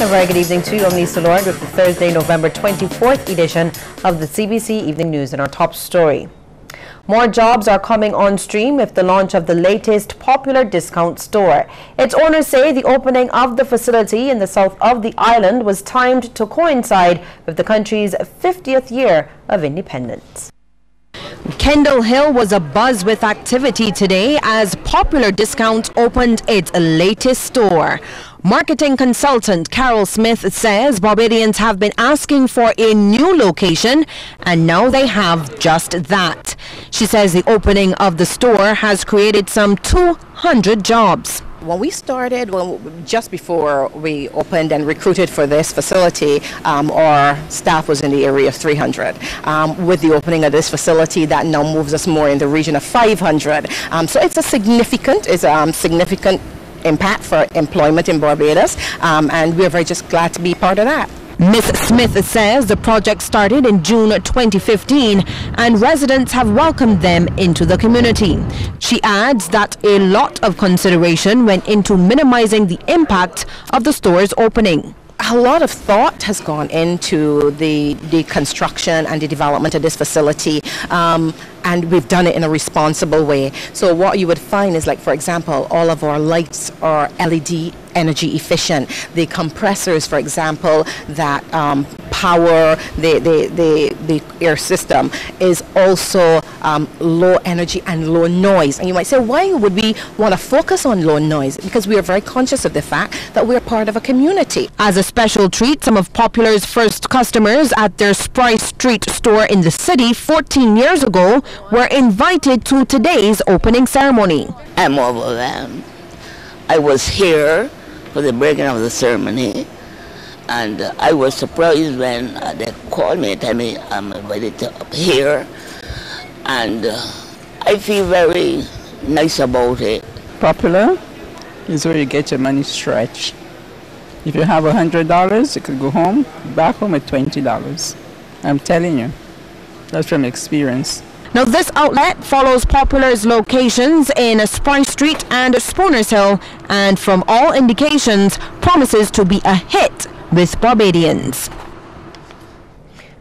A very good evening to you. I'm Lisa Lord with the Thursday, November 24th edition of the CBC Evening News and our top story. More jobs are coming on stream with the launch of the latest popular discount store. Its owners say the opening of the facility in the south of the island was timed to coincide with the country's 50th year of independence. Kendall Hill was abuzz with activity today as Popular Discount opened its latest store. Marketing consultant Carol Smith says Barbadians have been asking for a new location and now they have just that. She says the opening of the store has created some 200 jobs. When we started, just before we opened and recruited for this facility, our staff was in the area of 300. With the opening of this facility, that now moves us more in the region of 500. So it's a significant impact for employment in Barbados, and we're very just glad to be part of that. Ms. Smith says the project started in June 2015 and residents have welcomed them into the community. She adds that a lot of consideration went into minimizing the impact of the store's opening. A lot of thought has gone into the construction and the development of this facility, and we've done it in a responsible way. So what you would find is, like, for example, all of our lights are LED energy efficient. The compressors, for example, that power the air system is also low energy and low noise. And you might say, why would we want to focus on low noise? Because we are very conscious of the fact that we're part of a community. As a special treat, some of Popular's first customers at their Spry Street store in the city 14 years ago were invited to today's opening ceremony. I'm overwhelmed. I was here for the breaking of the ceremony, and I was surprised when they called me and told me I'm invited to up here, and I feel very nice about it. Popular is where you get your money stretched. If you have $100, you could go home, back home with $20. I'm telling you, that's from experience. Now, this outlet follows Popular's locations in Spry Street and Spooners Hill, and from all indications, promises to be a hit with Barbadians.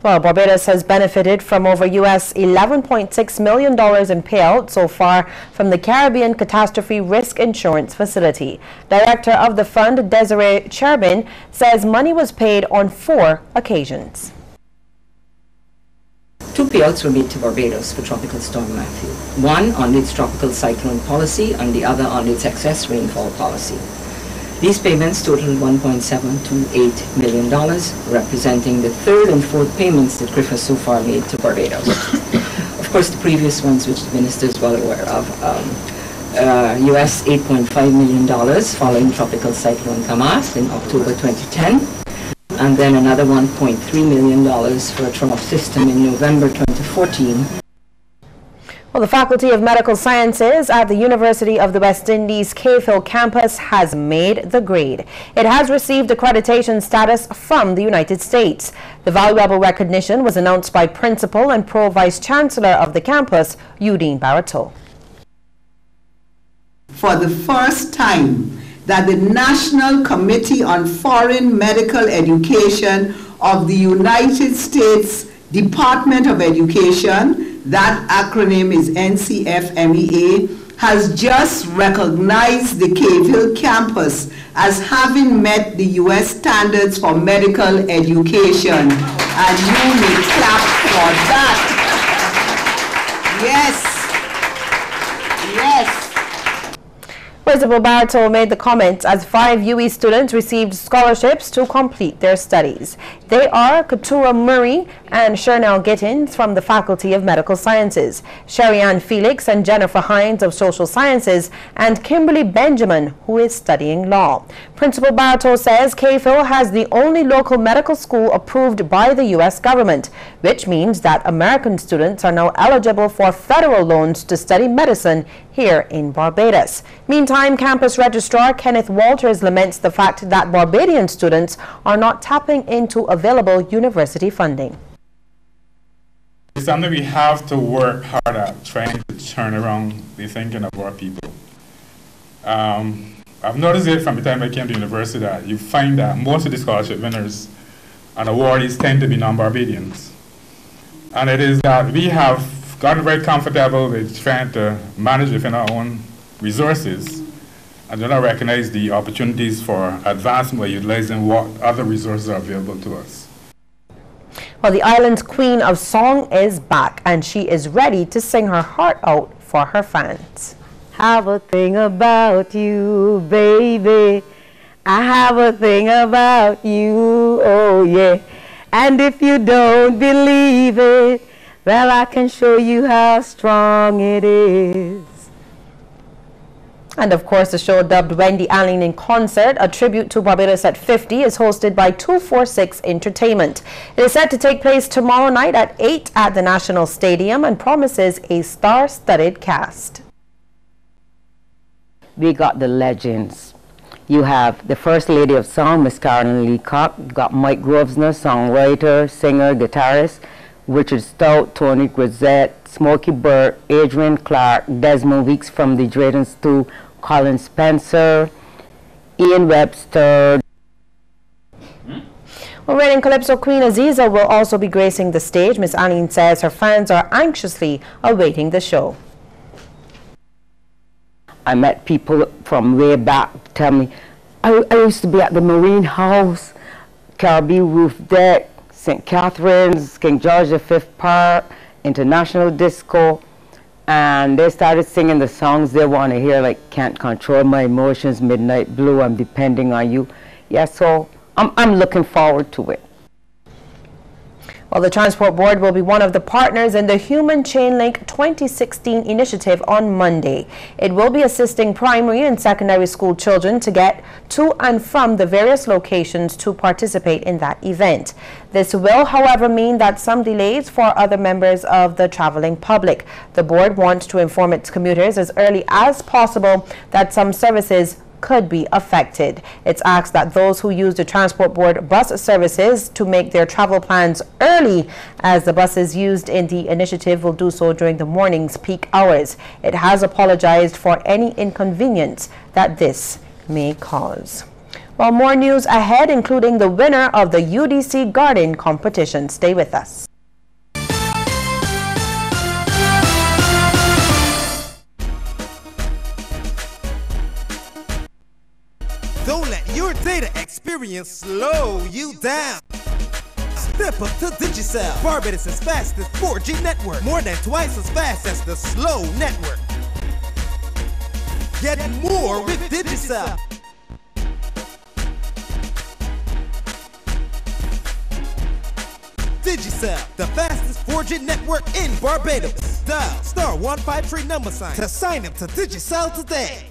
Well, Barbados has benefited from over US $11.6 million in payout so far from the Caribbean Catastrophe Risk Insurance Facility. Director of the fund, Desiree Cherbin, says money was paid on 4 occasions. 2 payouts were made to Barbados for Tropical Storm Matthew. One on its tropical cyclone policy and the other on its excess rainfall policy. These payments totaled $1.728 million, representing the 3rd and 4th payments that CRIF has so far made to Barbados. Of course, the previous ones, which the Minister is well aware of, US $8.5 million following Tropical Cyclone Kamas in October 2010. And then another $1.3 million for a trough system in November 2014. Well, the Faculty of Medical Sciences at the University of the West Indies Cave campus has made the grade. It has received accreditation status from the United States. The valuable recognition was announced by Principal and Pro-Vice Chancellor of the campus, Eudine Barato. For the first time, that the National Committee on Foreign Medical Education of the United States Department of Education, that acronym is NCFMEA, has just recognized the Cave Hill campus as having met the U.S. standards for medical education. And you may clap for that. Yes. Yes. Principal Barato made the comments as 5 UE students received scholarships to complete their studies. They are Katura Murray and Shernell Gittins from the Faculty of Medical Sciences, Sherry-Ann Felix and Jennifer Hines of Social Sciences, and Kimberly Benjamin, who is studying law. Principal Barato says Cave Hill has the only local medical school approved by the U.S. government, which means that American students are now eligible for federal loans to study medicine here in Barbados. Meantime, campus registrar Kenneth Walters laments the fact that Barbadian students are not tapping into available university funding. It's something we have to work hard at, trying to turn around the thinking of our people. I've noticed it from the time I came to university that you find that most of the scholarship winners and awardees tend to be non-Barbadians. And it is that we have gotten very comfortable with trying to manage within our own resources and do not recognize the opportunities for advancement by utilizing what other resources are available to us. Well, the island's queen of song is back, and she is ready to sing her heart out for her fans. Have a thing about you, baby. I have a thing about you, oh yeah. And if you don't believe it, well, I can show you how strong it is. And of course, the show dubbed Wendy Allen in Concert, a tribute to Barbados at 50, is hosted by 246 Entertainment. It is set to take place tomorrow night at 8 at the National Stadium and promises a star-studded cast. We got the legends. You have the First Lady of Song, Miss Carolyn Leacock. You got Mike Grosvenor, songwriter, singer, guitarist. Richard Stout, Tony Grisette, Smokey Burt, Adrian Clark, Desmond Weeks from the Drayton Stew, Colin Spencer, Ian Webster. Well, reigning Calypso Queen Aziza will also be gracing the stage. Miss Aline says her fans are anxiously awaiting the show. I met people from way back tell me, I used to be at the Marine House, Caribbean Roof Deck, St. Catherine's, King George V Park, International Disco, and they started singing the songs they want to hear, like Can't Control My Emotions, Midnight Blue, I'm Depending on You. Yeah, so I'm looking forward to it. Well, the Transport Board will be one of the partners in the Human Chain Link 2016 initiative on Monday. It will be assisting primary and secondary school children to get to and from the various locations to participate in that event. This will, however, mean that some delays for other members of the traveling public. The board wants to inform its commuters as early as possible that some services could be affected. It's asked that those who use the Transport Board bus services to make their travel plans early, as the buses used in the initiative will do so during the morning's peak hours. It has apologized for any inconvenience that this may cause. Well, more news ahead, including the winner of the UDC Garden competition. Stay with us. Don't let your data experience slow you down. Step up to Digicel, Barbados' fastest 4G network, more than twice as fast as the slow network. Get more with Digicel. Digicel, the fastest 4G network in Barbados. Dial *153# to sign up to Digicel today.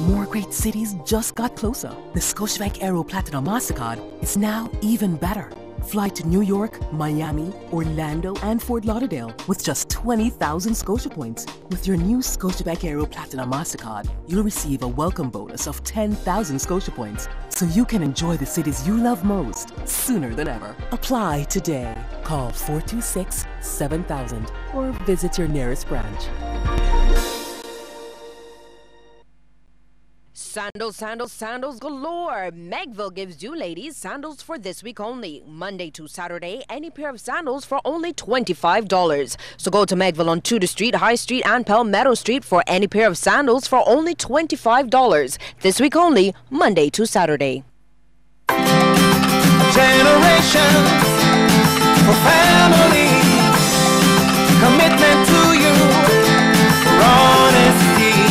More great cities just got closer. The Scotiabank Aero Platinum MasterCard is now even better. Fly to New York, Miami, Orlando, and Fort Lauderdale with just 20,000 Scotia points. With your new Scotiabank Aero Platinum MasterCard, you'll receive a welcome bonus of 10,000 Scotia points, so you can enjoy the cities you love most sooner than ever. Apply today. Call 426-7000 or visit your nearest branch. Sandals, sandals, sandals galore. Megville gives you ladies sandals for this week only. Monday to Saturday, any pair of sandals for only $25. So go to Megville on Tudor Street, High Street, and Palmetto Street for any pair of sandals for only $25. This week only, Monday to Saturday. Generations for family, commitment to you, honesty,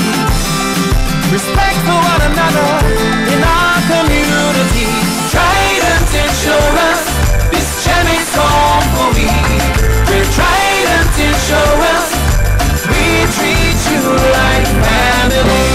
respect for one another in our community. Trident Insurance, this gem is home for me. With Trident Insurance, we treat you like family.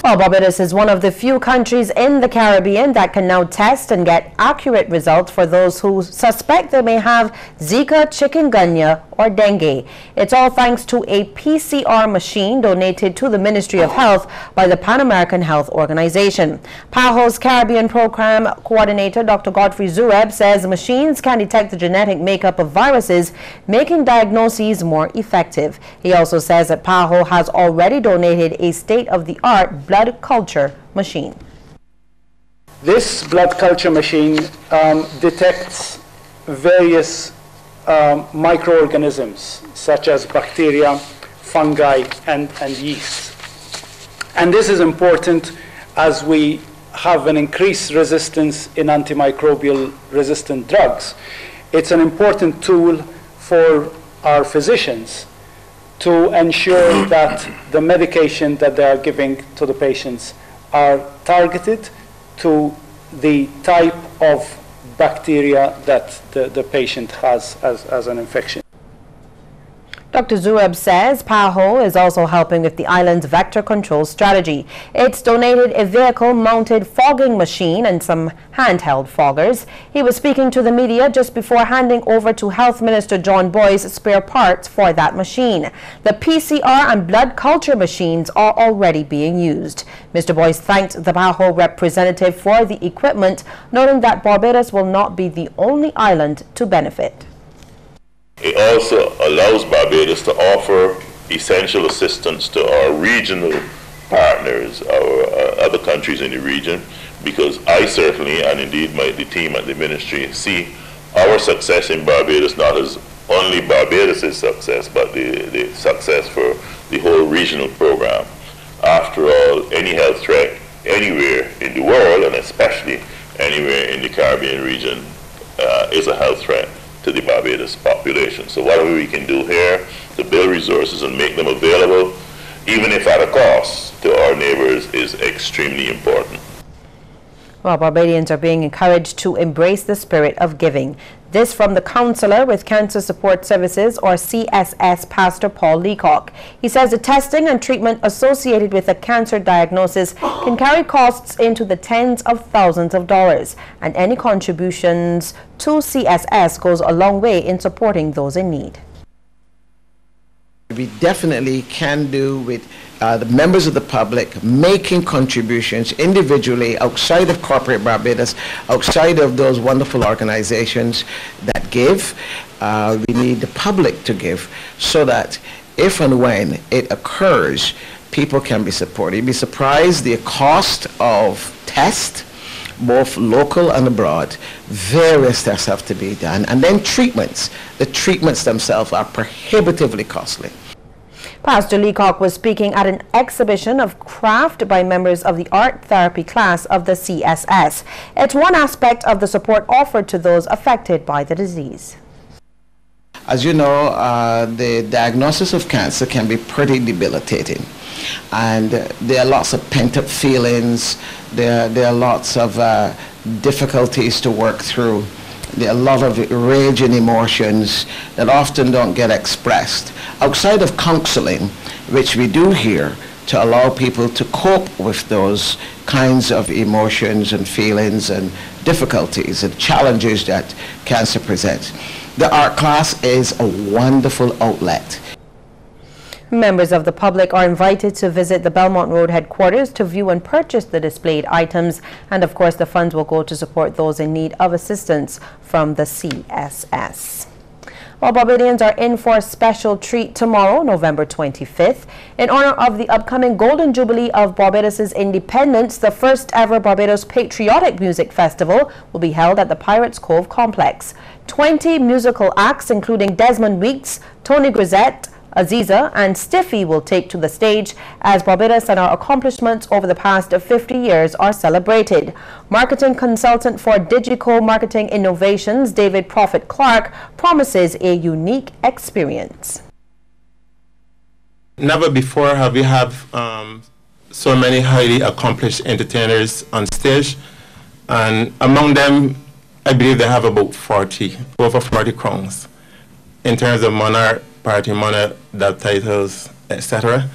Well, Barbados is one of the few countries in the Caribbean that can now test and get accurate results for those who suspect they may have Zika, chikungunya, or dengue. It's all thanks to a PCR machine donated to the Ministry of Health by the Pan American Health Organization. PAHO's Caribbean Program Coordinator Dr. Godfrey Zureb says machines can detect the genetic makeup of viruses, making diagnoses more effective. He also says that PAHO has already donated a state-of-the-art blood culture machine. This blood culture machine detects various microorganisms such as bacteria, fungi, and yeast. And this is important as we have an increased resistance in antimicrobial resistant drugs. It's an important tool for our physicians to ensure that the medication that they are giving to the patients are targeted to the type of bacteria that the patient has as an infection. Dr. Zureb says PAHO is also helping with the island's vector control strategy. It's donated a vehicle-mounted fogging machine and some handheld foggers. He was speaking to the media just before handing over to Health Minister John Boyce spare parts for that machine. The PCR and blood culture machines are already being used. Mr. Boyce thanked the PAHO representative for the equipment, noting that Barbados will not be the only island to benefit. It also allows Barbados to offer essential assistance to our regional partners, our other countries in the region, because I certainly, and indeed the team at the ministry, see our success in Barbados not as only Barbados' success, but the success for the whole regional program. After all, any health threat anywhere in the world, and especially anywhere in the Caribbean region, is a health threat to the Barbados population. So whatever we can do here to build resources and make them available, even if at a cost to our neighbors, is extremely important. Well, Barbadians are being encouraged to embrace the spirit of giving. This from the Counselor with Cancer Support Services, or CSS, Pastor Paul Leacock. He says the testing and treatment associated with a cancer diagnosis can carry costs into the tens of thousands of dollars, and any contributions to CSS goes a long way in supporting those in need. We definitely can do with the members of the public making contributions individually outside of corporate Barbados, outside of those wonderful organizations that give. We need the public to give so that if and when it occurs, people can be supported. You'd be surprised the cost of tests, both local and abroad. Various tests have to be done. And then treatments. The treatments themselves are prohibitively costly. Pastor Leacock was speaking at an exhibition of craft by members of the art therapy class of the CSS. It's one aspect of the support offered to those affected by the disease. As you know, the diagnosis of cancer can be pretty debilitating. And there are lots of pent-up feelings. There are lots of difficulties to work through. There are a lot of raging emotions that often don't get expressed. Outside of counseling, which we do here to allow people to cope with those kinds of emotions and feelings and difficulties and challenges that cancer presents, the art class is a wonderful outlet. Members of the public are invited to visit the Belmont Road headquarters to view and purchase the displayed items, and of course the funds will go to support those in need of assistance from the CSS. Well, Barbadians are in for a special treat tomorrow, November 25th. In honor of the upcoming Golden Jubilee of Barbados' independence, the first ever Barbados Patriotic Music Festival will be held at the Pirates Cove Complex. 20 musical acts, including Desmond Weeks, Tony Grisette, Aziza and Stiffy will take to the stage as Barbados and our accomplishments over the past 50 years are celebrated. Marketing consultant for Digico Marketing Innovations, David Prophet Clark, promises a unique experience. Never before have we had so many highly accomplished entertainers on stage, and among them I believe they have about over 40 crowns in terms of monarch, party money, dub titles, etc.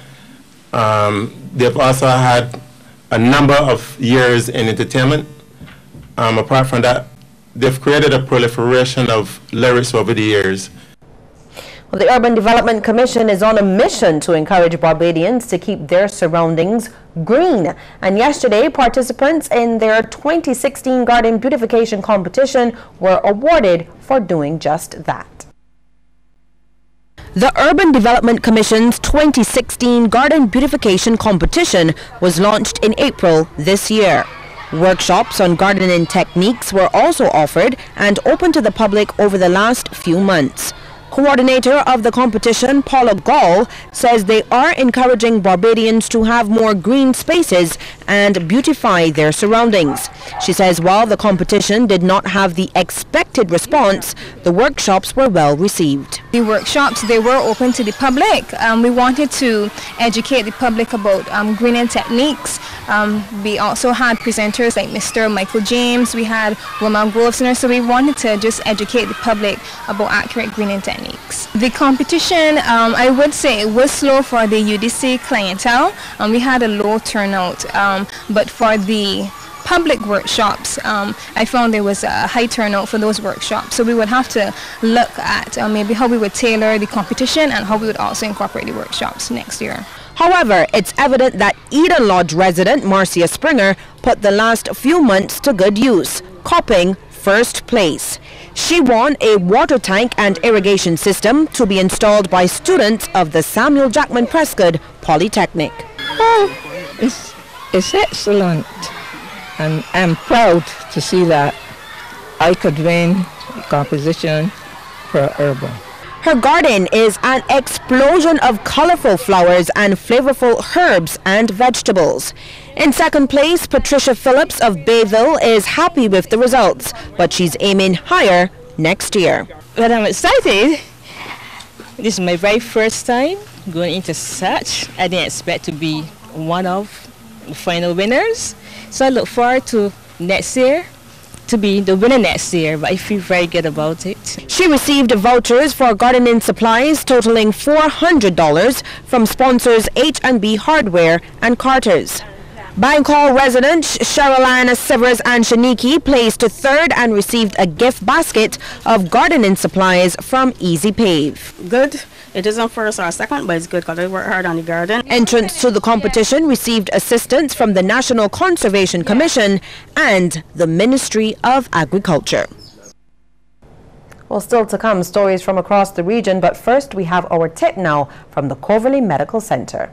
They've also had a number of years in entertainment. Apart from that, they've created a proliferation of lyrics over the years. Well, the Urban Development Commission is on a mission to encourage Barbadians to keep their surroundings green. And yesterday, participants in their 2016 Garden Beautification competition were awarded for doing just that. The Urban Development Commission's 2016 Garden Beautification competition was launched in April this year. Workshops on gardening techniques were also offered and open to the public over the last few months. Coordinator of the competition, Paula Gall, says they are encouraging Barbadians to have more green spaces and beautify their surroundings. She says while the competition did not have the expected response, the workshops were well received. The workshops, they were open to the public. We wanted to educate the public about greening techniques. We also had presenters like Mr. Michael James, we had Roman Grosvenor, so we wanted to just educate the public about accurate greening techniques. The competition, I would say it was slow for the UDC clientele. We had a low turnout, but for the public workshops, I found there was a high turnout for those workshops. So we would have to look at maybe how we would tailor the competition and how we would also incorporate the workshops next year. However, it's evident that Eden Lodge resident Marcia Springer put the last few months to good use, copping first place. She won a water tank and irrigation system to be installed by students of the Samuel Jackman Prescott Polytechnic. Oh, it's excellent, and I'm proud to see that I could win the competition for urban. Her garden is an explosion of colorful flowers and flavorful herbs and vegetables. In second place, Patricia Phillips of Bayville is happy with the results, but she's aiming higher next year. Well, I'm excited. This is my very first time going into such. I didn't expect to be one of the final winners. So I look forward to next year, to be the winner next year, but I feel very good about it. She received vouchers for gardening supplies totaling $400 from sponsors H&B Hardware and Carter's. Bank Hall residents Cheryl-Ann Severus and Shaniki placed third and received a gift basket of gardening supplies from Easy Pave. Good. It isn't first or second, but it's good because I work hard on the garden. Entrants to the competition received assistance from the National Conservation Commission and the Ministry of Agriculture. Well, still to come, stories from across the region, but first we have our tip now from the Coverley Medical Center.